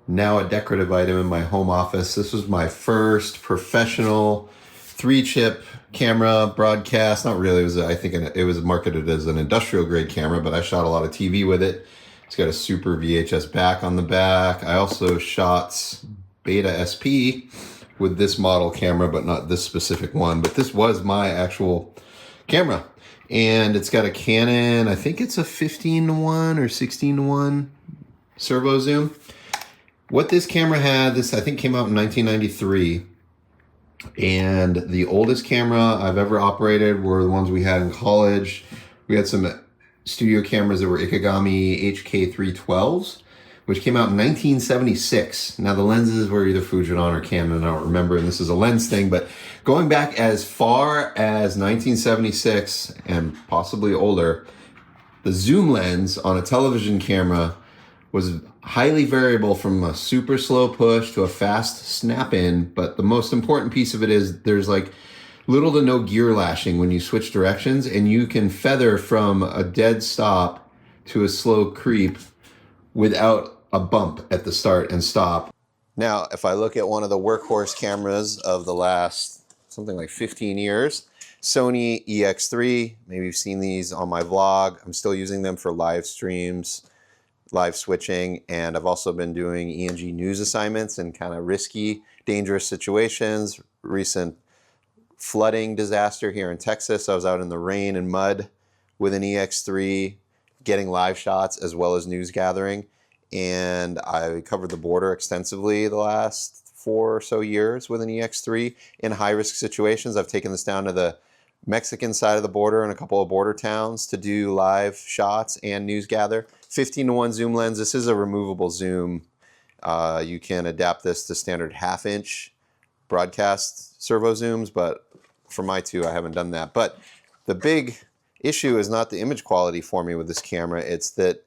now a decorative item in my home office. This was my first professional 3-chip camera broadcast. Not really. It was, I think, it was marketed as an industrial grade camera, but I shot a lot of TV with it. It's got a super VHS back on the back. I also shot Beta SP with this model camera, but not this specific one. But this was my actual camera. And it's got a Canon, I think it's a 15:1 or 16:1 servo zoom. What this camera had, this I think came out in 1993. And the oldest camera I've ever operated were the ones we had in college. We had some studio cameras that were Ikegami HK312s, which came out in 1976. Now the lenses were either Fujinon or Canon, I don't remember, and this is a lens thing, but going back as far as 1976 and possibly older, the zoom lens on a television camera was highly variable from a super slow push to a fast snap in, but the most important piece of it is there's like little to no gear lashing when you switch directions, and you can feather from a dead stop to a slow creep without a bump at the start and stop. Now, if I look at one of the workhorse cameras of the last something like 15 years, Sony EX3, maybe you've seen these on my vlog. I'm still using them for live streams, live switching, and I've also been doing ENG news assignments in kind of risky, dangerous situations. Recent flooding disaster here in Texas, I was out in the rain and mud with an EX3 getting live shots as well as news gathering, and I covered the border extensively the last 4 or so years with an EX3 in high-risk situations. I've taken this down to the Mexican side of the border and a couple of border towns to do live shots and news gather. 15:1 zoom lens. This is a removable zoom. You can adapt this to standard 1/2-inch broadcast servo zooms, but for my two, I haven't done that. But the big issue is not the image quality for me with this camera. It's that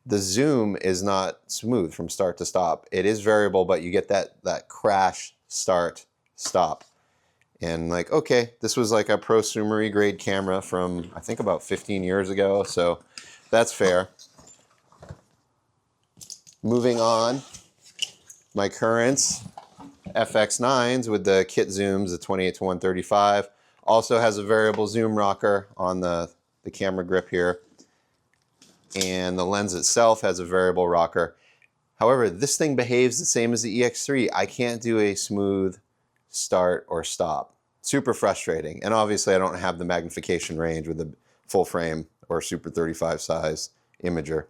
the zoom is not smooth from start to stop. It is variable, but you get that crash start stop. And like, okay, this was like a prosumery grade camera from I think about 15 years ago, so that's fair. Moving on, my currents, FX9s with the kit zooms, the 28-135, also has a variable zoom rocker on the camera grip here, and the lens itself has a variable rocker. However, this thing behaves the same as the EX3. I can't do a smooth start or stop. Super frustrating, and obviously I don't have the magnification range with the full frame or Super 35 size imager.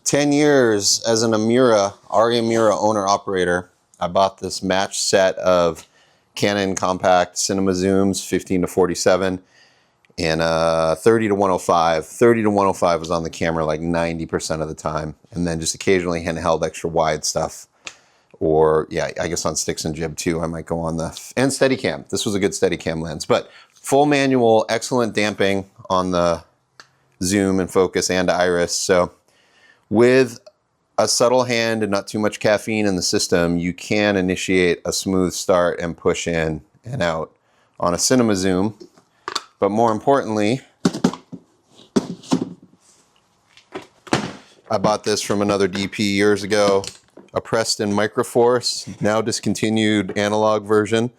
10 years as an Amira, ARRI Amira owner-operator. I bought this match set of Canon compact cinema zooms, 15-47, and 30-105. 30-105 was on the camera like 90% of the time, and then just occasionally handheld extra wide stuff. Or, yeah, I guess on sticks and jib too, I might go on the... And Steadicam. This was a good Steadicam lens. But full manual, excellent damping on the zoom and focus and iris. So with a subtle hand and not too much caffeine in the system, you can initiate a smooth start and push in and out on a cinema zoom. But more importantly, I bought this from another DP years ago, a Preston Microforce, now discontinued analog version.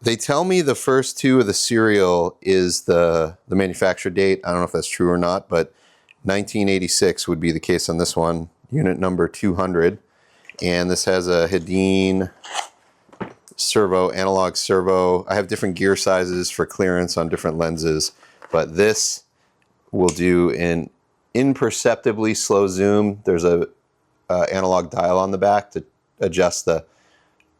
They tell me the first 2 of the serial is the manufacture date. I don't know if that's true or not, but 1986 would be the case on this one, unit number 200. And this has a Hedin servo, analog servo. I have different gear sizes for clearance on different lenses, but this will do an imperceptibly slow zoom. There's a analog dial on the back to adjust the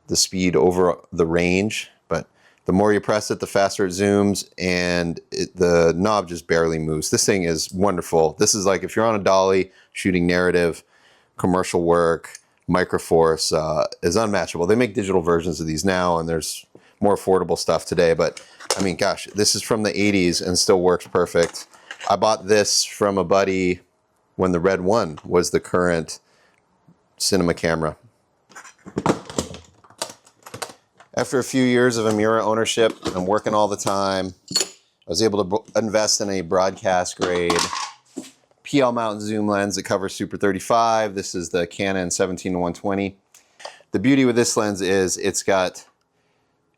speed over the range, but the more you press it, the faster it zooms, and the knob just barely moves. This thing is wonderful. This is like if you're on a dolly shooting narrative, commercial work, Microforce is unmatchable. They make digital versions of these now, and there's more affordable stuff today, but I mean, gosh, this is from the 80s and still works perfect. I bought this from a buddy when the Red One was the current cinema camera. After a few years of Amira ownership, I'm working all the time. I was able to invest in a broadcast grade PL mount zoom lens that covers Super 35. This is the Canon 17-120. The beauty with this lens is it's got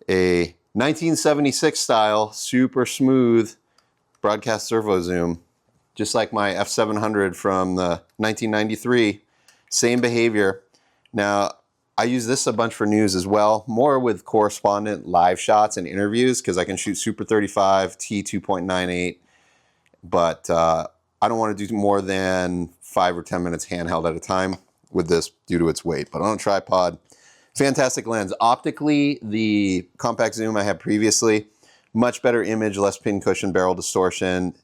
a 1976 style, super smooth broadcast servo zoom, just like my f700 from the 1993. Same behavior. Now, I use this a bunch for news as well, more with correspondent live shots and interviews because I can shoot Super 35, T2.98, but I don't want to do more than 5 or 10 minutes handheld at a time with this due to its weight. But on a tripod, fantastic lens. Optically, the compact zoom I had previously, much better image, less pincushion, barrel distortion,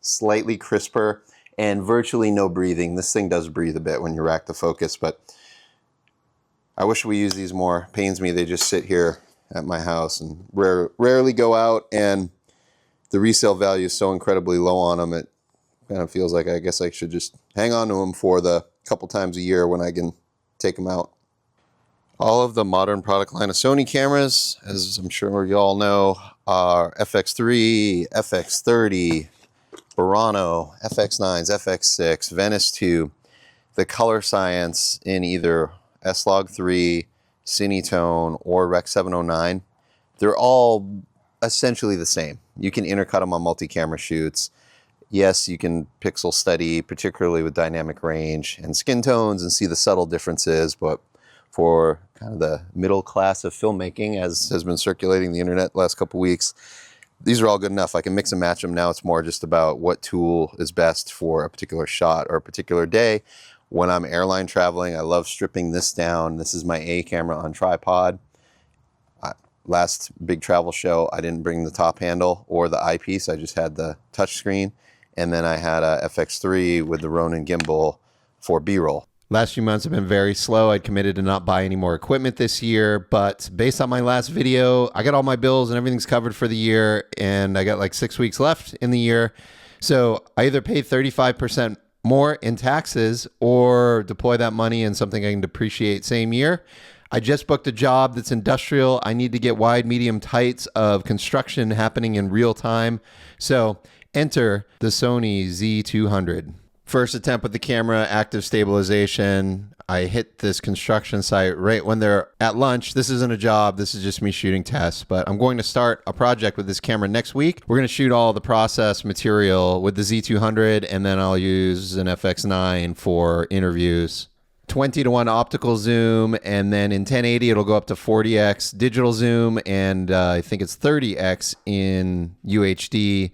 slightly crisper, and virtually no breathing. This thing does breathe a bit when you rack the focus, but I wish we use these more. Pains me they just sit here at my house and rarely go out, and the resale value is so incredibly low on them. It kind of feels like I guess I should just hang on to them for the couple times a year when I can take them out. All of the modern product line of Sony cameras, as I'm sure you all know, are FX3, FX30, Burano, FX9s, FX6, Venice 2. The color science in either S-Log3, Cinetone, or Rec 709, they're all essentially the same. You can intercut them on multi-camera shoots. Yes, you can pixel study, particularly with dynamic range and skin tones, and see the subtle differences, but for kind of the middle class of filmmaking, as has been circulating the internet the last couple weeks, these are all good enough. I can mix and match them now. It's more just about what tool is best for a particular shot or a particular day. When I'm airline traveling, I love stripping this down. This is my A camera on tripod. Last big travel show, I didn't bring the top handle or the eyepiece. I just had the touch screen. And then I had a FX3 with the Ronin gimbal for B-roll. Last few months have been very slow. I'd committed to not buy any more equipment this year, but based on my last video, I got all my bills and everything's covered for the year, and I got like 6 weeks left in the year. So I either pay 35% more in taxes or deploy that money in something I can depreciate same year. I just booked a job that's industrial. I need to get wide, medium, tights of construction happening in real time. So enter the Sony Z200. First attempt with the camera, active stabilization. I hit this construction site right when they're at lunch. This isn't a job. This is just me shooting tests, but I'm going to start a project with this camera next week. We're going to shoot all the process material with the Z200, and then I'll use an FX9 for interviews. 20:1 optical zoom, and then in 1080 it'll go up to 40x digital zoom, and I think it's 30x in UHD.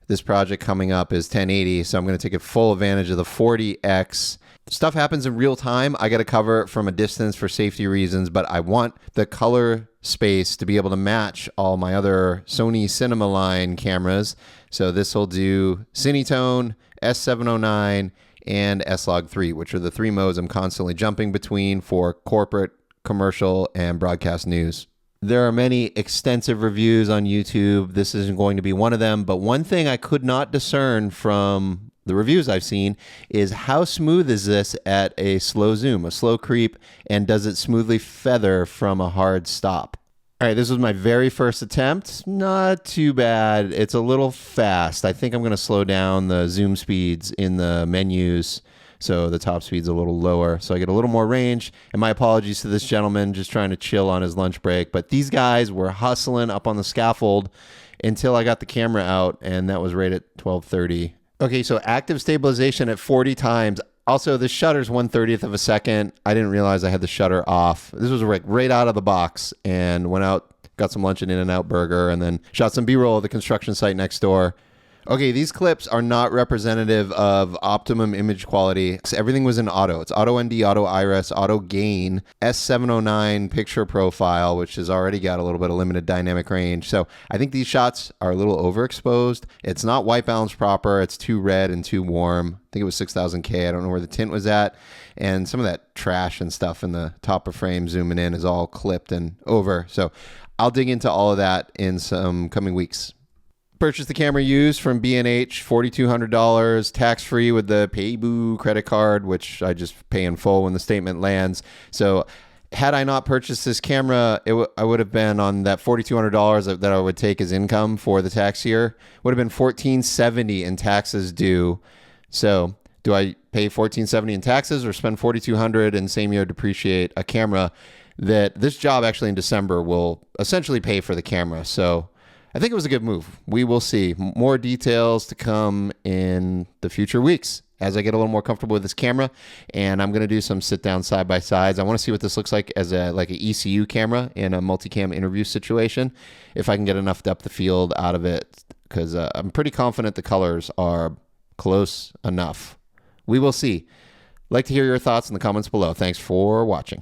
This project coming up is 1080, so I'm going to take full advantage of the 40x. Stuff happens in real time. I got to cover it from a distance for safety reasons, but I want the color space to be able to match all my other Sony Cinema line cameras. So this will do Cinetone, S709, and S-Log3, which are the three modes I'm constantly jumping between for corporate, commercial, and broadcast news. There are many extensive reviews on YouTube. This isn't going to be one of them, but one thing I could not discern from the reviews I've seen is how smooth is this at a slow zoom, a slow creep, and does it smoothly feather from a hard stop? All right, this was my very first attempt. Not too bad. It's a little fast. I think I'm going to slow down the zoom speeds in the menus so the top speed's a little lower, so I get a little more range. And my apologies to this gentleman just trying to chill on his lunch break. But these guys were hustling up on the scaffold until I got the camera out, and that was right at 12:30. Okay, so active stabilization at 40 times. Also, the shutter's 1/30th of a second. I didn't realize I had the shutter off. This was right out of the box, and went out, got some lunch at In-N-Out Burger, and then shot some B-roll at the construction site next door. Okay, these clips are not representative of optimum image quality. Everything was in auto. It's auto ND, auto iris, auto gain, S709 picture profile, which has already got a little bit of limited dynamic range. So I think these shots are a little overexposed. It's not white balance proper. It's too red and too warm. I think it was 6000K. I don't know where the tint was at. And some of that trash and stuff in the top of frame zooming in is all clipped and over. So I'll dig into all of that in some coming weeks. Purchased the camera used from B&H, $4,200, tax-free with the Payboo credit card, which I just pay in full when the statement lands. So had I not purchased this camera, I would have been on that $4,200 that I would take as income for the tax year. Would have been $1,470 in taxes due. So Do I pay $1,470 in taxes or spend $4,200 and same year depreciate a camera that this job actually in December will essentially pay for the camera? So I think it was a good move. We will see more details to come in the future weeks as I get a little more comfortable with this camera, and I'm going to do some sit-down side-by-sides. I want to see what this looks like as an ECU camera in a multicam interview situation, if I can get enough depth of field out of it, because I'm pretty confident the colors are close enough. We will see. Like to hear your thoughts in the comments below. Thanks for watching.